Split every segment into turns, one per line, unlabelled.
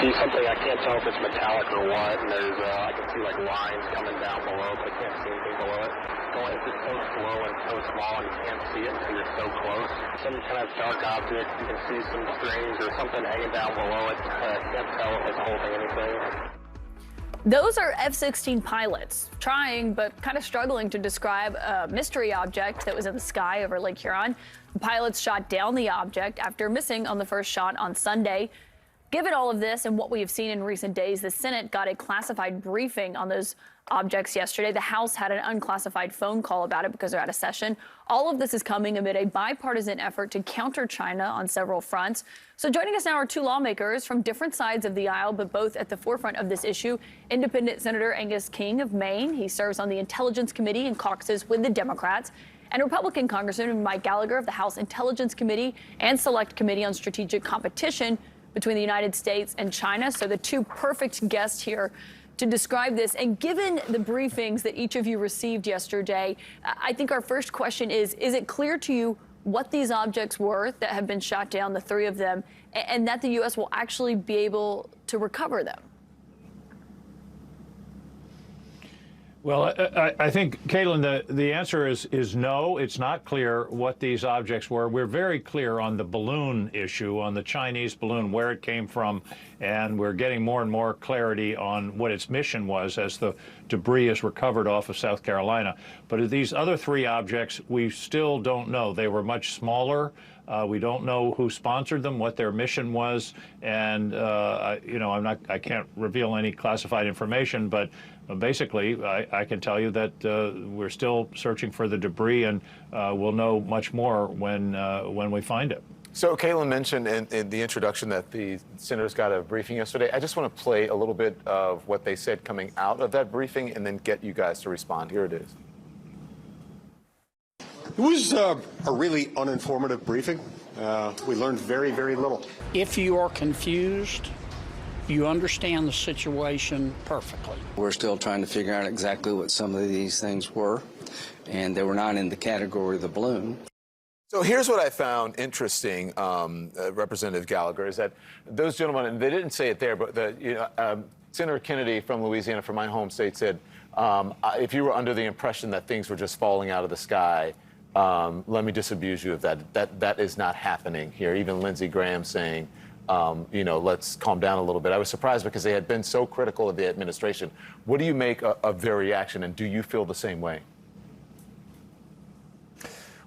see something. I can't tell if it's metallic or what, and there's, I can see like lines coming down below, but I can't see anything below it. It's just so slow and so small, and you can't see it until you're so close. Some kind of dark object, you can see some strings or something hanging down below it. I can't tell if it's holding anything.
Those are F-16 pilots trying but kind of struggling to describe a mystery object that was in the sky over Lake Huron. The pilots shot down the object after missing on the first shot on Sunday. Given all of this and what we have seen in recent days, the Senate got a classified briefing on those objects yesterday. The House had an unclassified phone call about it because they're out of session. All of this is coming amid a bipartisan effort to counter China on several fronts. So joining us now are two lawmakers from different sides of the aisle, but both at the forefront of this issue. Independent Senator Angus King of Maine. He serves on the Intelligence Committee and caucuses with the Democrats. And Republican Congressman Mike Gallagher of the House Intelligence Committee and Select Committee on Strategic Competition between the United States and China. So the two perfect guests here to describe this. And given the briefings that each of you received yesterday, I think our first question is it clear to you what these objects were that have been shot down, the three of them, and that the U.S. will actually be able to recover them?
Well, I think, Kaitlan, the answer is no. It's not clear what these objects were. We're very clear on the balloon issue, on the Chinese balloon, where it came from, and we're getting more and more clarity on what its mission was as the debris is recovered off of South Carolina. But these other three objects, we still don't know. They were much smaller. We don't know who sponsored them, what their mission was, and I can't reveal any classified information, but basically, I can tell you that we're still searching for the debris, and we'll know much more when we find it.
So Kaitlan mentioned in the introduction that the senators got a briefing yesterday. I just want to play a little bit of what they said coming out of that briefing and then get you guys to respond. Here it is.
It was a really uninformative briefing. We learned very, very little.
If you are confused, you understand the situation perfectly.
We're still trying to figure out exactly what some of these things were, and they were not in the category of the balloon.
So here's what I found interesting, Representative Gallagher, is that those gentlemen, and they didn't say it there, but Senator Kennedy from Louisiana, from my home state, said, if you were under the impression that things were just falling out of the sky, let me disabuse you of that. That is not happening here. Even Lindsey Graham saying, let's calm down a little bit. I was surprised because they had been so critical of the administration. What do you make of their reaction, and do you feel the same way?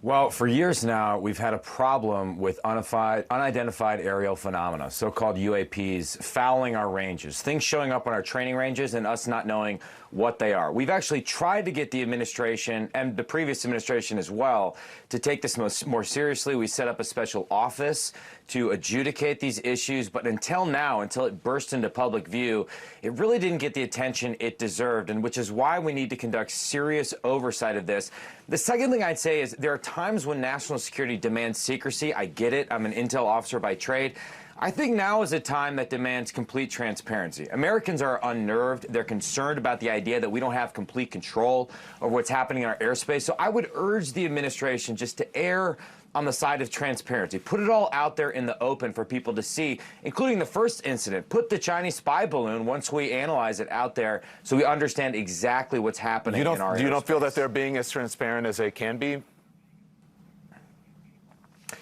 Well, for years now, we've had a problem with unidentified aerial phenomena, so-called UAPs, fouling our ranges, things showing up on our training ranges and us not knowing what they are. We've actually tried to get the administration, and the previous administration as well, to take this more seriously. We set up a special office to adjudicate these issues, but until now, until it burst into public view, it really didn't get the attention it deserved, and which is why we need to conduct serious oversight of this. The second thing I'd say is there are times when national security demands secrecy. I get it. I'm an intel officer by trade. I think now is a time that demands complete transparency. Americans are unnerved. They're concerned about the idea that we don't have complete control over what's happening in our airspace. So I would urge the administration just to err on the side of transparency. Put it all out there in the open for people to see, including the first incident. Put the Chinese spy balloon, once we analyze it, out there so we understand exactly what's happening in our airspace.
You don't feel that they're being as transparent as they can be?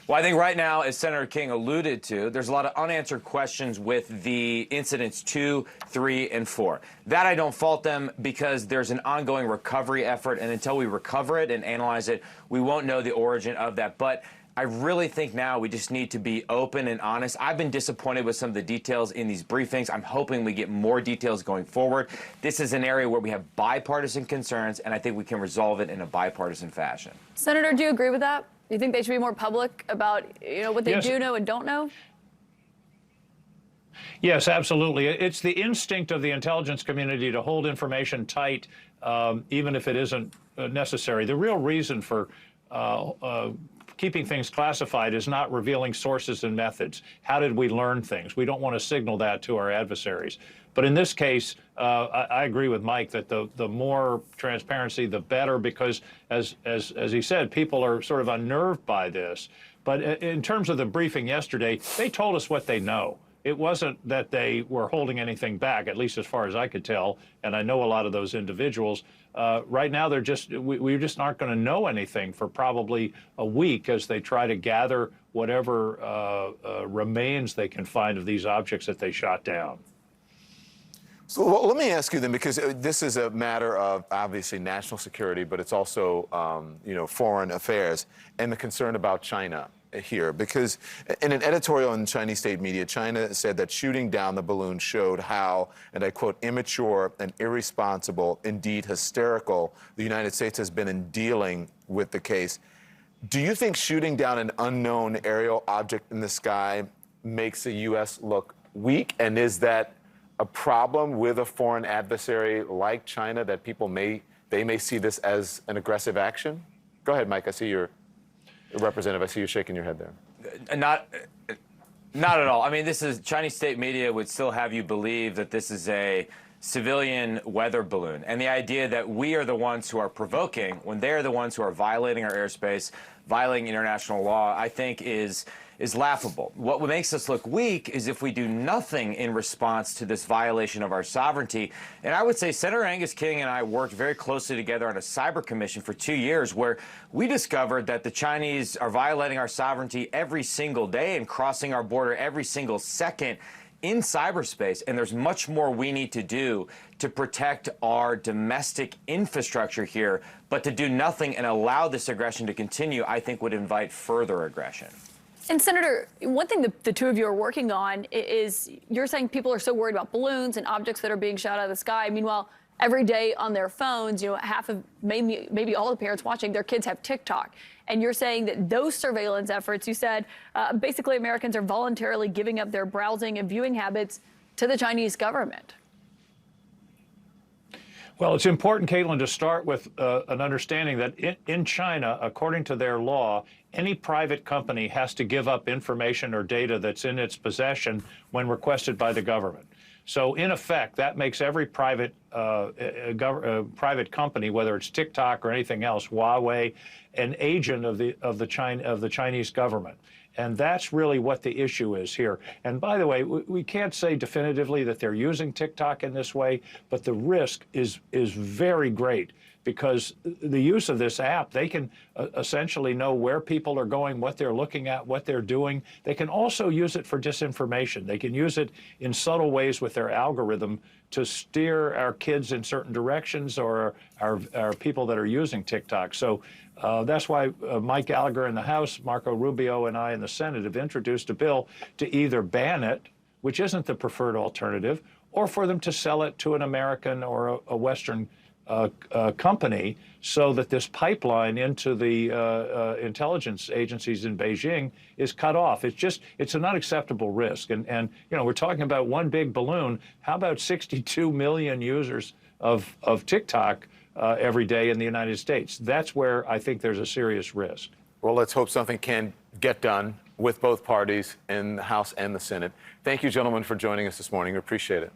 Well, I think right now, as Senator King alluded to, there's a lot of unanswered questions with the incidents 2, 3, and 4. That I don't fault them because there's an ongoing recovery effort, and until we recover it and analyze it, we won't know the origin of that. But I really think now we just need to be open and honest. I've been disappointed with some of the details in these briefings. I'm hoping we get more details going forward. This is an area where we have bipartisan concerns, and I think we can resolve it in a bipartisan fashion.
Senator, do you agree with that? Do you think they should be more public about, what they do know and don't know?
Yes, absolutely. It's the instinct of the intelligence community to hold information tight, even if it isn't necessary. The real reason for keeping things classified is not revealing sources and methods. How did we learn things? We don't want to signal that to our adversaries. But in this case, I agree with Mike that the more transparency, the better, because as he said, people are sort of unnerved by this. But in terms of the briefing yesterday, they told us what they know. It wasn't that they were holding anything back, at least as far as I could tell, and I know a lot of those individuals. Right now, we just aren't going to know anything for probably a week as they try to gather whatever remains they can find of these objects that they shot down.
So well, let me ask you then, because this is a matter of obviously national security, but it's also foreign affairs and the concern about China here. Because in an editorial in Chinese state media, China said that shooting down the balloon showed how, and I quote, immature and irresponsible, indeed hysterical, the United States has been in dealing with the case. Do you think shooting down an unknown aerial object in the sky makes the U.S. look weak? And is that a problem with a foreign adversary like China, that they may see this as an aggressive action? Go ahead, Mike. I see you're representative. I see you shaking your head there.
Not at all. I mean, this is Chinese state media would still have you believe that this is a civilian weather balloon. And the idea that we are the ones who are provoking when they're the ones who are violating our airspace, violating international law, I think is laughable. What makes us look weak is if we do nothing in response to this violation of our sovereignty. And I would say Senator Angus King and I worked very closely together on a cyber commission for 2 years where we discovered that the Chinese are violating our sovereignty every single day and crossing our border every single second in cyberspace, and there's much more we need to do to protect our domestic infrastructure here. But to do nothing and allow this aggression to continue, I think would invite further aggression.
And Senator, one thing the two of you are working on is you're saying people are so worried about balloons and objects that are being shot out of the sky. Meanwhile, every day on their phones, half of maybe all the parents watching, their kids have TikTok. And you're saying that those surveillance efforts, you said, basically Americans are voluntarily giving up their browsing and viewing habits to the Chinese government.
Well, it's important, Kaitlan, to start with an understanding that in China, according to their law, any private company has to give up information or data that's in its possession when requested by the government. So, in effect, that makes every private company, whether it's TikTok or anything else, Huawei, an agent of the Chinese government. And that's really what the issue is here. And by the way, we can't say definitively that they're using TikTok in this way, but the risk is very great because the use of this app, they can essentially know where people are going, what they're looking at, what they're doing. They can also use it for disinformation. They can use it in subtle ways with their algorithm to steer our kids in certain directions or our people that are using TikTok. So that's why Mike Gallagher in the House, Marco Rubio, and I in the Senate have introduced a bill to either ban it, which isn't the preferred alternative, or for them to sell it to an American or a Western company so that this pipeline into the intelligence agencies in Beijing is cut off. It's an unacceptable risk. And we're talking about one big balloon. How about 62 million users of TikTok every day in the United States? That's where I think there's a serious risk.
Well, let's hope something can get done with both parties in the House and the Senate. Thank you, gentlemen, for joining us this morning. We appreciate it.